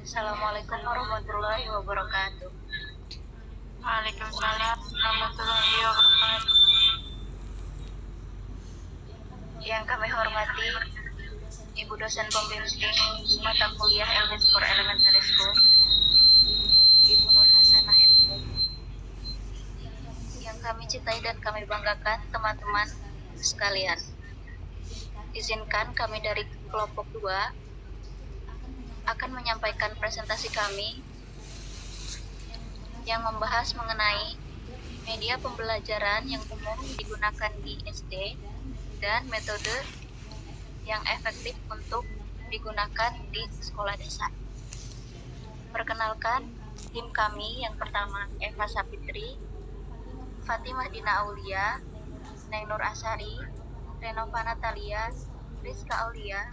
Assalamualaikum warahmatullahi wabarakatuh. Waalaikumsalam warahmatullahi wabarakatuh. Yang kami hormati Ibu dosen pembimbing mata kuliah LMS for Elementary School, Ibu Nur Hasanah MPU. Yang kami cintai dan kami banggakan teman-teman sekalian. Izinkan kami dari kelompok 2 akan menyampaikan presentasi kami yang membahas mengenai media pembelajaran yang umum digunakan di SD dan metode yang efektif untuk digunakan di sekolah dasar. Perkenalkan tim kami yang pertama Eva Sapitri, Fatimah Dina Aulia, Neng Nur Asari, Renova Natalia, Rizka Aulia,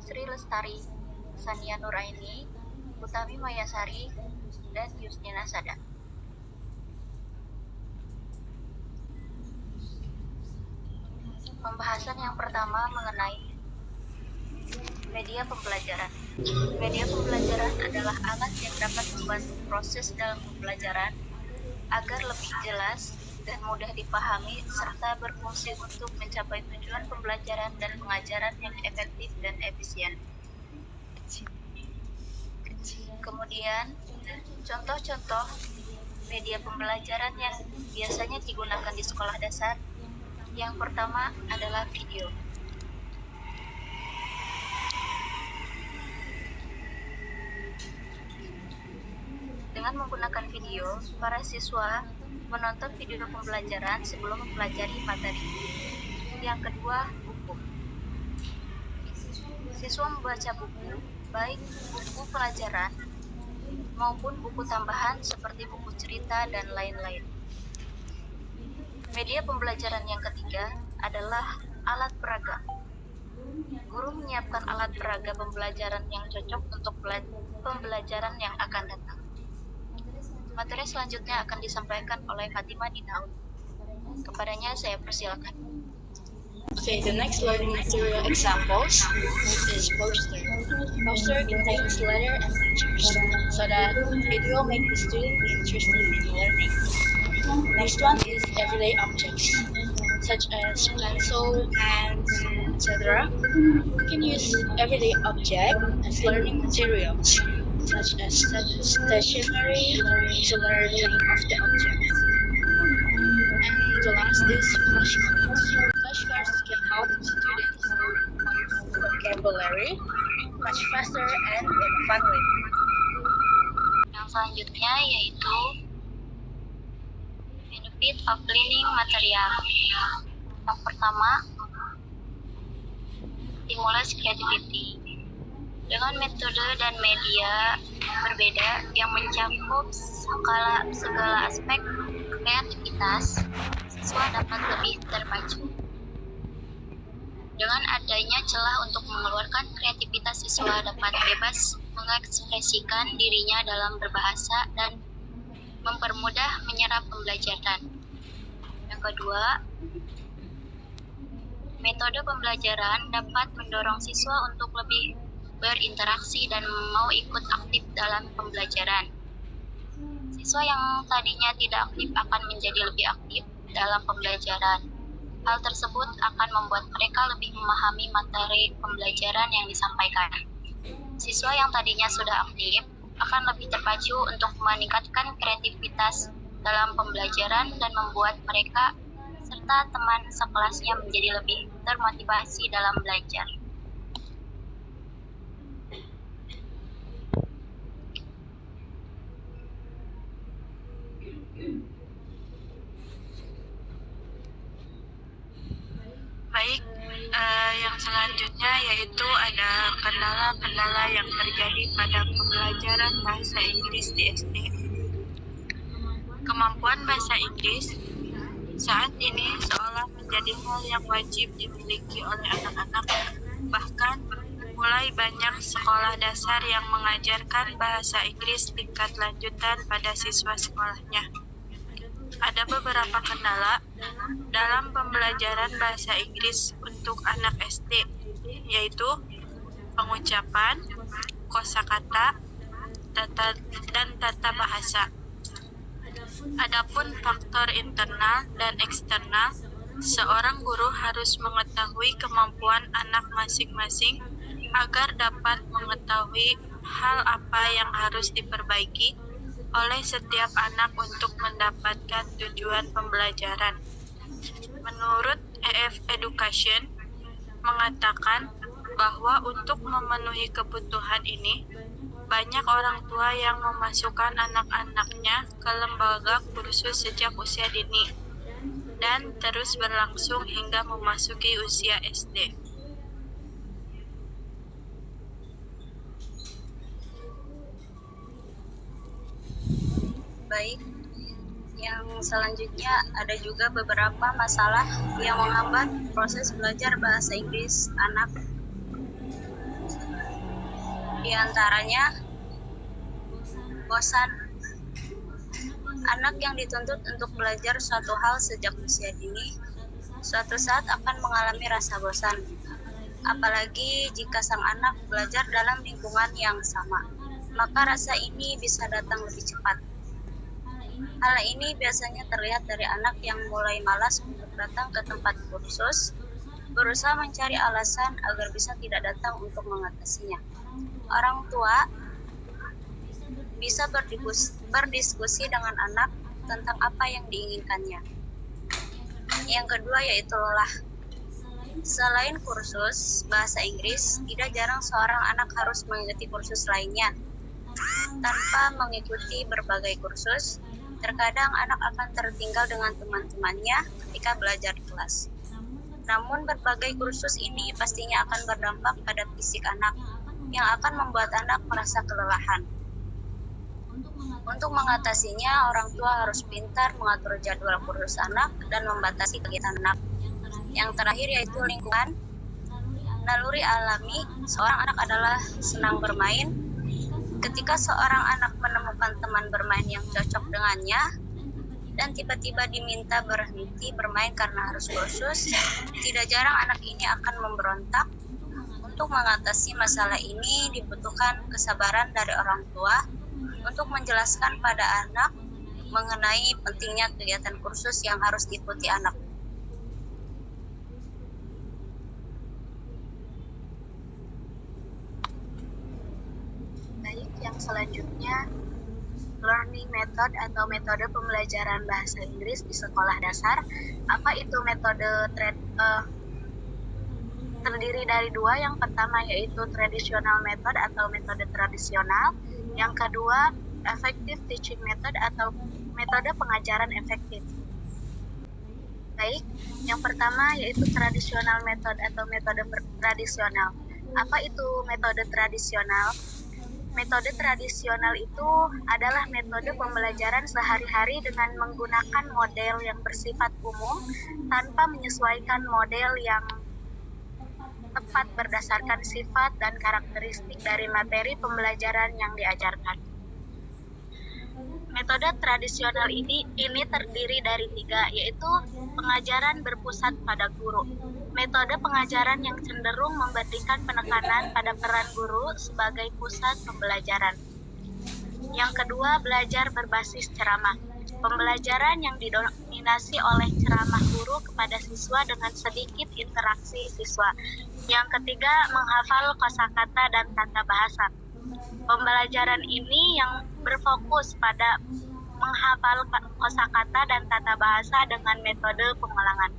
Sri Lestari, Sania Nuraini, Utami Mayasari, dan Yusnina Sada. Pembahasan yang pertama mengenai media pembelajaran. Media pembelajaran adalah alat yang dapat membantu proses dalam pembelajaran agar lebih jelas dan mudah dipahami serta berfungsi untuk mencapai tujuan pembelajaran dan pengajaran yang efektif dan efisien. Kemudian, contoh-contoh media pembelajaran yang biasanya digunakan di sekolah dasar. Yang pertama adalah video. Dengan menggunakan video, para siswa menonton video pembelajaran sebelum mempelajari materi. Yang kedua, buku. Siswa membaca buku, baik buku pelajaran maupun buku tambahan seperti buku cerita dan lain-lain. Media pembelajaran yang ketiga adalah alat peraga. Guru menyiapkan alat peraga pembelajaran yang cocok untuk pembelajaran yang akan datang. Materi selanjutnya akan disampaikan oleh Fatimah Dina Aulia. Kepadanya saya persilakan. Okay, the next learning material examples is poster. Poster contains letter and pictures, so that it will make the student interested in learning. Next one is everyday objects, such as pencil, pens, etc. We can use everyday object as learning materials, such as stationery to learn the name of the object. And the last is flashcards. Flashcards can help students learn vocabulary much faster and in a fun way. Yang selanjutnya yaitu benefit of learning material. Yang pertama, stimulus creativity. Dengan metode dan media berbeda yang mencakup segala aspek kreativitas, siswa dapat lebih terpacu. Dengan adanya celah untuk mengeluarkan kreativitas, siswa dapat bebas mengekspresikan dirinya dalam berbahasa dan mempermudah menyerap pembelajaran. Yang kedua, metode pembelajaran dapat mendorong siswa untuk lebih berinteraksi dan mau ikut aktif dalam pembelajaran. Siswa yang tadinya tidak aktif akan menjadi lebih aktif dalam pembelajaran. Hal tersebut akan membuat mereka lebih memahami materi pembelajaran yang disampaikan. Siswa yang tadinya sudah aktif akan lebih terpacu untuk meningkatkan kreativitas dalam pembelajaran dan membuat mereka serta teman sekelasnya menjadi lebih termotivasi dalam belajar. Baik, yang selanjutnya yaitu ada kendala-kendala yang terjadi pada pembelajaran bahasa Inggris di SD. Kemampuan bahasa Inggris saat ini seolah menjadi hal yang wajib dimiliki oleh anak-anak. Bahkan, mulai banyak sekolah dasar yang mengajarkan bahasa Inggris tingkat lanjutan pada siswa sekolahnya. Ada beberapa kendala dalam pembelajaran bahasa Inggris untuk anak SD, yaitu pengucapan, kosakata, dan tata bahasa. Adapun faktor internal dan eksternal, seorang guru harus mengetahui kemampuan anak masing-masing agar dapat mengetahui hal apa yang harus diperbaiki oleh setiap anak untuk mendapatkan tujuan pembelajaran. Menurut EF Education mengatakan bahwa untuk memenuhi kebutuhan ini, banyak orang tua yang memasukkan anak-anaknya ke lembaga kursus sejak usia dini dan terus berlangsung hingga memasuki usia SD. Baik, yang selanjutnya ada juga beberapa masalah yang menghambat proses belajar bahasa Inggris anak. Di antaranya, bosan. Anak yang dituntut untuk belajar suatu hal sejak usia dini, suatu saat akan mengalami rasa bosan. Apalagi jika sang anak belajar dalam lingkungan yang sama, maka rasa ini bisa datang lebih cepat. Hal ini biasanya terlihat dari anak yang mulai malas untuk datang ke tempat kursus, berusaha mencari alasan agar bisa tidak datang untuk mengatasinya. Orang tua bisa berdiskusi dengan anak tentang apa yang diinginkannya. Yang kedua yaitu lelah. Selain kursus bahasa Inggris, tidak jarang seorang anak harus mengikuti kursus lainnya. Tanpa mengikuti berbagai kursus, terkadang anak akan tertinggal dengan teman-temannya ketika belajar di kelas. Namun berbagai kursus ini pastinya akan berdampak pada fisik anak, yang akan membuat anak merasa kelelahan. Untuk mengatasinya, orang tua harus pintar mengatur jadwal kursus anak dan membatasi kegiatan anak. Yang terakhir yaitu lingkungan. Naluri alami, seorang anak adalah senang bermain. Ketika seorang anak menemukan teman bermain yang cocok dengannya, dan tiba-tiba diminta berhenti bermain karena harus kursus, tidak jarang anak ini akan memberontak. Untuk mengatasi masalah ini dibutuhkan kesabaran dari orang tua untuk menjelaskan pada anak mengenai pentingnya kegiatan kursus yang harus diikuti anak. Baik, yang selanjutnya learning method atau metode pembelajaran bahasa Inggris di sekolah dasar. Apa itu metode terdiri dari dua. Yang pertama yaitu traditional method atau metode tradisional. Yang kedua effective teaching method atau metode pengajaran efektif. Baik, yang pertama yaitu traditional method atau metode tradisional. Apa itu metode tradisional? Metode tradisional itu adalah metode pembelajaran sehari-hari dengan menggunakan model yang bersifat umum tanpa menyesuaikan model yang tepat berdasarkan sifat dan karakteristik dari materi pembelajaran yang diajarkan. Metode tradisional ini terdiri dari 3, yaitu pengajaran berpusat pada guru. Metode pengajaran yang cenderung memberikan penekanan pada peran guru sebagai pusat pembelajaran. Yang kedua, belajar berbasis ceramah. Pembelajaran yang didominasi oleh ceramah guru kepada siswa dengan sedikit interaksi siswa. Yang ketiga, menghafal kosakata dan tata bahasa. Pembelajaran ini yang berfokus pada menghafal kosakata dan tata bahasa dengan metode pengulangan.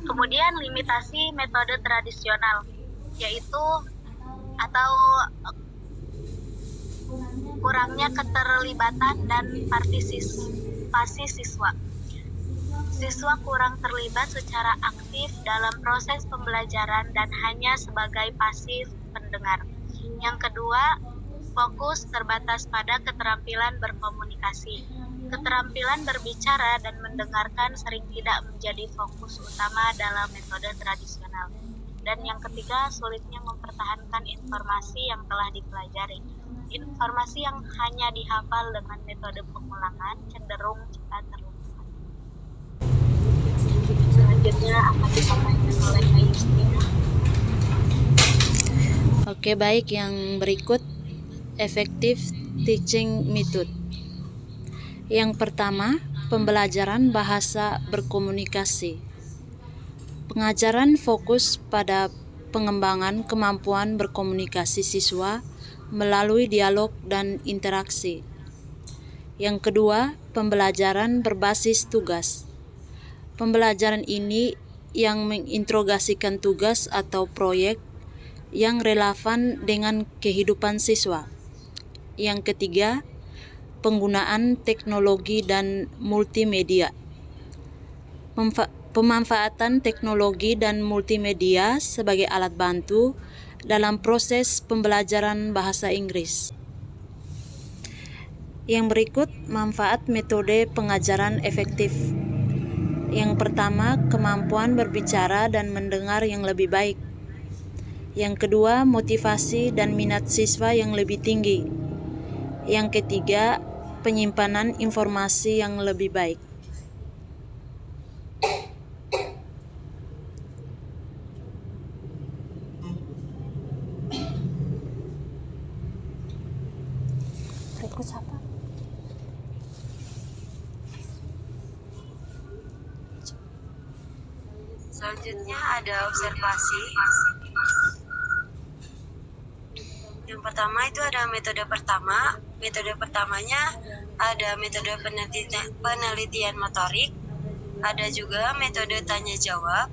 Kemudian limitasi metode tradisional, yaitu atau kurangnya keterlibatan dan partisipasi siswa. Siswa kurang terlibat secara aktif dalam proses pembelajaran dan hanya sebagai pasif pendengar. Yang kedua, fokus terbatas pada keterampilan berkomunikasi. Keterampilan berbicara dan mendengarkan sering tidak menjadi fokus utama dalam metode tradisional. Dan yang ketiga, sulitnya mempertahankan informasi yang telah dipelajari. Informasi yang hanya dihafal dengan metode pengulangan cenderung cepat terlupakan. Selanjutnya akan disampaikan oleh Kak Yusti. Oke, baik, yang berikut effective teaching method. Yang pertama, pembelajaran bahasa berkomunikasi. Pengajaran fokus pada pengembangan kemampuan berkomunikasi siswa melalui dialog dan interaksi. Yang kedua, pembelajaran berbasis tugas. Pembelajaran ini yang menginterogasikan tugas atau proyek yang relevan dengan kehidupan siswa. Yang ketiga, penggunaan teknologi dan multimedia. Pemanfaatan teknologi dan multimedia sebagai alat bantu dalam proses pembelajaran bahasa Inggris. Yang berikut manfaat metode pengajaran efektif. Yang pertama, kemampuan berbicara dan mendengar yang lebih baik. Yang kedua, motivasi dan minat siswa yang lebih tinggi. Yang ketiga, penyimpanan informasi yang lebih baik. Berikut siapa? Selanjutnya ada observasi. Yang pertama itu ada metode pertama. Metode pertamanya ada metode penelitian motorik, ada juga metode tanya jawab,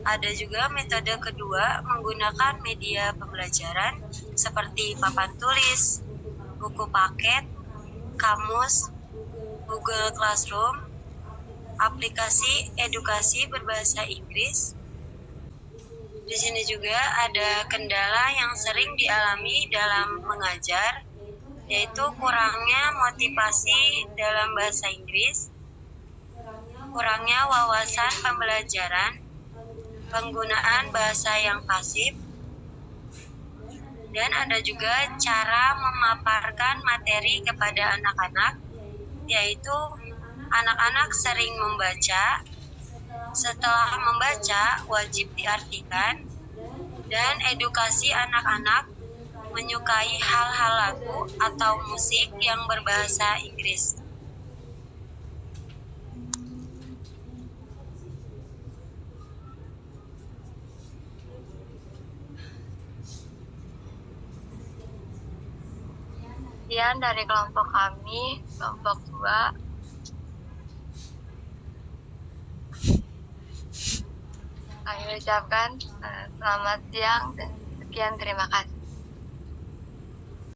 ada juga metode kedua menggunakan media pembelajaran seperti papan tulis, buku paket, kamus, Google Classroom, aplikasi edukasi berbahasa Inggris. Di sini juga ada kendala yang sering dialami dalam mengajar, yaitu kurangnya motivasi dalam bahasa Inggris, kurangnya wawasan pembelajaran, penggunaan bahasa yang pasif, dan ada juga cara memaparkan materi kepada anak-anak, yaitu anak-anak sering membaca, setelah membaca wajib diartikan, dan edukasi anak-anak menyukai hal-hal lagu atau musik yang berbahasa Inggris. Sekian dari kelompok kami, kelompok 2. Kami ucapkan selamat siang dan sekian, terima kasih.